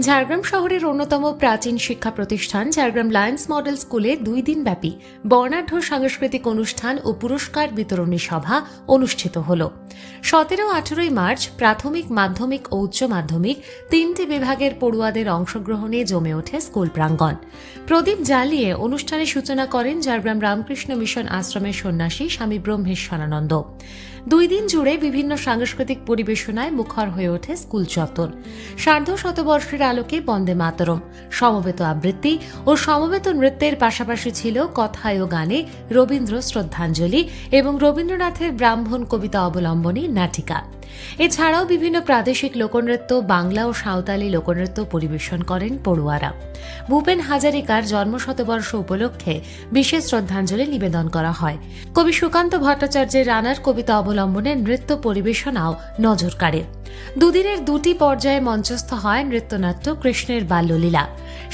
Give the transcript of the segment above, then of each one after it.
ঝাড়গ্রাম শহরের অন্যতম প্রাচীন শিক্ষা প্রতিষ্ঠান ঝাড়গ্রাম লায়ন্স মডেল স্কুলে 2 দিন ব্যাপী বর্ণাঢ্য সাংস্কৃতিক অনুষ্ঠান ও পুরস্কার বিতরণী সভা অনুষ্ঠিত হল। 17-18 মার্চ প্রাথমিক, মাধ্যমিক ও উচ্চ মাধ্যমিক 3টি বিভাগের পড়ুয়াদের অংশগ্রহণে জমে ওঠে স্কুল প্রাঙ্গণ। প্রদীপ জ্বালিয়ে অনুষ্ঠানের সূচনা করেন ঝাড়গ্রাম রামকৃষ্ণ মিশন আশ্রমের সন্ন্যাসী স্বামী ব্রহ্মেশ্বরানন্দ। 2 দিন জুড়ে বিভিন্ন সাংস্কৃতিক পরিবেশনায় মুখর হয়ে ওঠে স্কুল চত্বর। সার্ধশতবর্ষের আলোকে বন্দে মাতরম, সমবেত আবৃত্তি ও সমবেত নৃত্যের পাশাপাশি ছিল কথায় ও গানে রবীন্দ্র শ্রদ্ধাঞ্জলি এবং রবীন্দ্রনাথের ব্রাহ্মণ কবিতা অবলম্বনী নাটিকা। এছাড়াও বিভিন্ন প্রাদেশিক লোকনৃত্য, বাংলা ও সাঁওতালি লোকনৃত্য পরিবেশন করেন পড়ুয়ারা। ভূপেন হাজারিকার জন্মশতবর্ষ উপলক্ষে বিশেষ শ্রদ্ধাঞ্জলি নিবেদন করা হয়। কবি সুকান্ত ভট্টাচার্যের রানার কবিতা অবলম্বনে নৃত্য পরিবেশনাও নজর কাড়ে। দুদিনের 2টি পর্যায়ে মঞ্চস্থ হয় নৃত্যনাট্য কৃষ্ণের বাল্যলীলা।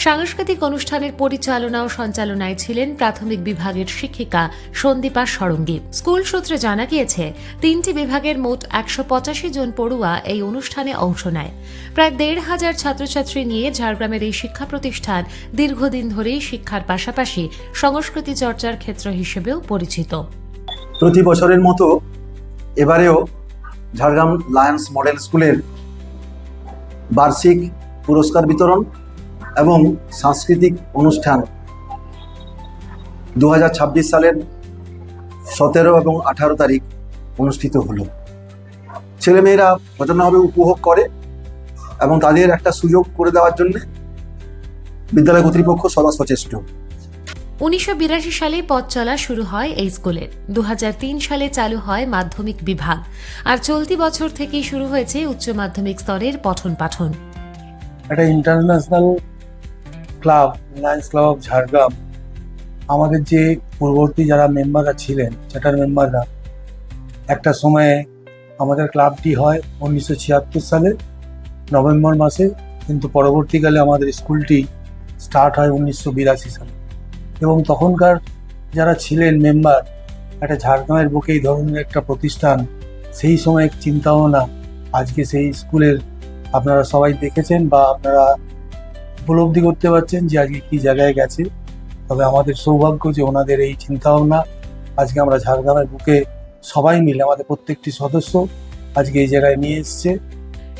সাংস্কৃতিক অনুষ্ঠানের পরিচালনা ও সঞ্চালনায় ছিলেন প্রাথমিক বিভাগের শিক্ষিকা সন্দীপা সরঙ্গী। স্কুল সূত্রে জানা গিয়েছে 3টি বিভাগের মোট 185 জন পড়ুয়া এই অনুষ্ঠানে অংশ নেয়। প্রায় 1,500 ছাত্রছাত্রী নিয়ে ঝাড়গ্রামের এই শিক্ষা প্রতিষ্ঠান দীর্ঘদিন ধরেই শিক্ষার পাশাপাশি সংস্কৃতি চর্চার ক্ষেত্র হিসেবেও পরিচিত। প্রতি বছরের মতো এবারেও ঝাড়গ্রাম লায়ন্স মডেল স্কুলের বার্ষিক পুরস্কার বিতরণ এবং সাংস্কৃতিক অনুষ্ঠান 2026 সালের 17 এবং 18 তারিখ অনুষ্ঠিত হলো। ছেলেমেয়েরা প্রচণ্ডভাবে উপভোগ করে এবং তাদের একটা সুযোগ করে দেওয়ার জন্য বিদ্যালয় কর্তৃপক্ষ সদা সচেষ্ট। 1982 সালে পথ চলা শুরু হয় এই স্কুলের। 2003 সালে চালু হয় মাধ্যমিক বিভাগ, আর চলতি বছর থেকেই শুরু হয়েছে উচ্চ মাধ্যমিক স্তরের পঠন পাঠন। একটা international club Lions club of Jhargram, আমাদের যে পূর্ববর্তী যারা মেম্বাররা ছিলেন, চার্টার মেম্বাররা, একটা সময়ে আমাদের ক্লাবটি হয় 1976 সালে নভেম্বর মাসে, কিন্তু পরবর্তীকালে আমাদের স্কুলটি স্টার্ট হয় 1982 সালে। এবং তখনকার যারা ছিলেন মেম্বার, একটা ঝাড়গ্রামের বুকে এই ধরনের একটা প্রতিষ্ঠান, সেই সময় চিন্তা ভাবনা আজকে সেই স্কুলের আপনারা সবাই দেখেছেন বা আপনারা উপলব্ধি করতে পারছেন যে আজকে কী জায়গায় গেছে। তবে আমাদের সৌভাগ্য যে ওনাদের এই চিন্তাভাবনা আজকে আমরা ঝাড়গ্রামের বুকে সবাই মিলে, আমাদের প্রত্যেকটি সদস্য আজকে এই জায়গায় নিয়ে এসছে।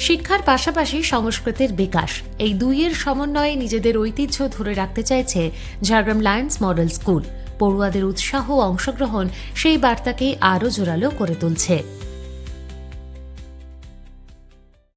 শিক্ষার পাশাপাশি সংস্কৃতির বিকাশ, এই দুইয়ের সমন্বয়ে নিজেদের ঐতিহ্য ধরে রাখতে চাইছে ঝাড়গ্রাম লায়ন্স মডেল স্কুল। পড়ুয়াদের উৎসাহ ও অংশগ্রহণ সেই বার্তাকেই আরও জোরালো করে তুলছে।